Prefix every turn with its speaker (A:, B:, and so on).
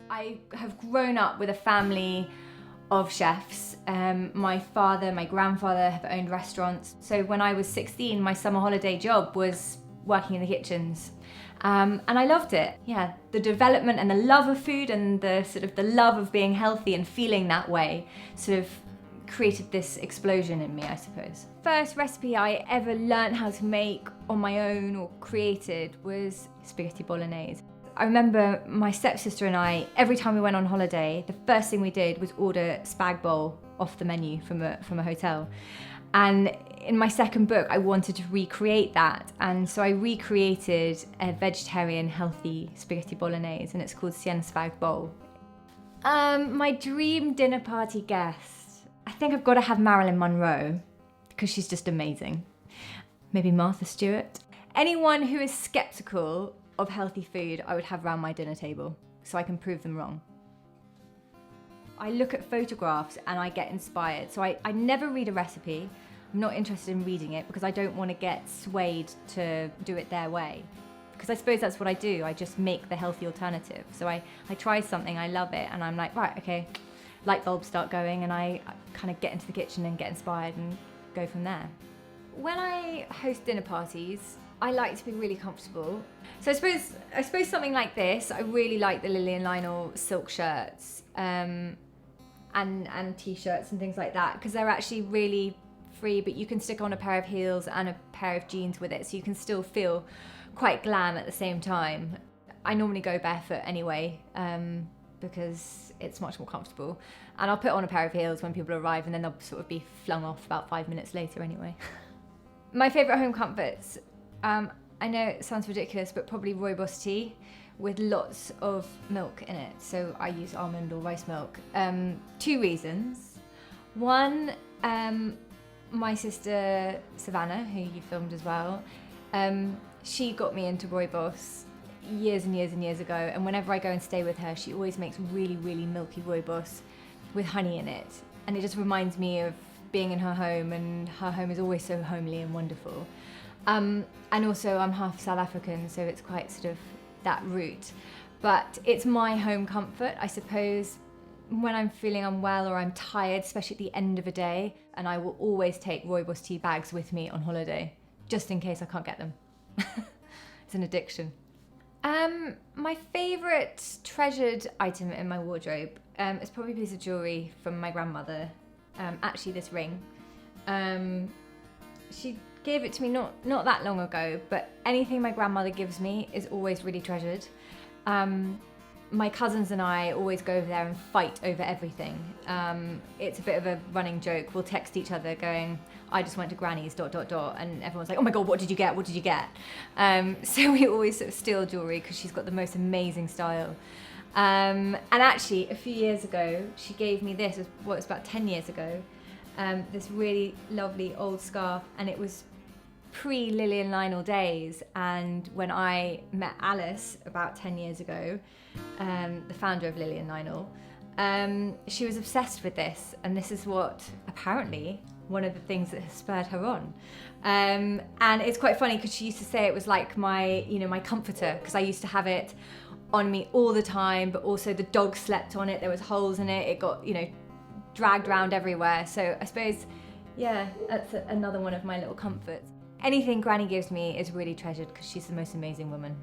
A: I have grown up with a family of chefs. My father, my grandfather have owned restaurants. So when I was 16, my summer holiday job was working in the kitchens. And I loved it. Yeah, the development and the love of food and the love of being healthy and feeling that way sort of created this explosion in me, I suppose. First recipe I ever learned how to make on my own or created was spaghetti bolognese. I remember my stepsister and I, every time we went on holiday, the first thing we did was order spag bowl off the menu from a hotel. And in my second book, I wanted to recreate that. And so I recreated a vegetarian, healthy spaghetti bolognese, and it's called Sien Spag Bowl. My dream dinner party guest. I think I've got to have Marilyn Monroe, because she's just amazing. Maybe Martha Stewart. Anyone who is skeptical of healthy food, I would have around my dinner table, so I can prove them wrong. I look at photographs and I get inspired. So I never read a recipe. I'm not interested in reading it because I don't want to get swayed to do it their way. Because I suppose that's what I do. I just make the healthy alternative. So I try something, I love it, and I'm like, right, okay, light bulbs start going, and I kind of get into the kitchen and get inspired and go from there. When I host dinner parties, I like to be really comfortable. So I suppose something like this, I really like the Lily and Lionel silk shirts and t-shirts and things like that, because they're actually really free, but you can stick on a pair of heels and a pair of jeans with it, so you can still feel quite glam at the same time. I normally go barefoot anyway, because it's much more comfortable. And I'll put on a pair of heels when people arrive, and then they'll sort of be flung off about 5 minutes later anyway. My favourite home comforts, I know it sounds ridiculous, but probably rooibos tea with lots of milk in it. So I use almond or rice milk. 2 reasons. One, my sister Savannah, who you filmed as well, she got me into rooibos years and years and years ago, and whenever I go and stay with her, she always makes really, really milky rooibos with honey in it. And it just reminds me of being in her home, and her home is always so homely and wonderful. And also I'm half South African, so it's quite sort of that root. But it's my home comfort, I suppose, when I'm feeling unwell or I'm tired, especially at the end of a day, and I will always take rooibos tea bags with me on holiday, just in case I can't get them. It's an addiction. My favourite treasured item in my wardrobe is probably a piece of jewellery from my grandmother. Actually, this ring. She gave it to me not that long ago, but anything my grandmother gives me is always really treasured. My cousins and I always go over there and fight over everything. It's a bit of a running joke. We'll text each other going, I just went to Granny's ... and everyone's like, oh my God, what did you get? What did you get? So we always sort of steal jewellery because she's got the most amazing style. And actually, a few years ago, she gave me this, it's about 10 years ago, this really lovely old scarf, and it was pre-Lily and Lionel days. And when I met Alice about 10 years ago, the founder of Lily and Lionel, she was obsessed with this, and this is what, apparently, one of the things that has spurred her on. And it's quite funny because she used to say it was like my comforter, because I used to have it on me all the time, but also the dog slept on it, there was holes in it, it got, dragged around everywhere. So I suppose, yeah, that's another one of my little comforts. Anything Granny gives me is really treasured because she's the most amazing woman.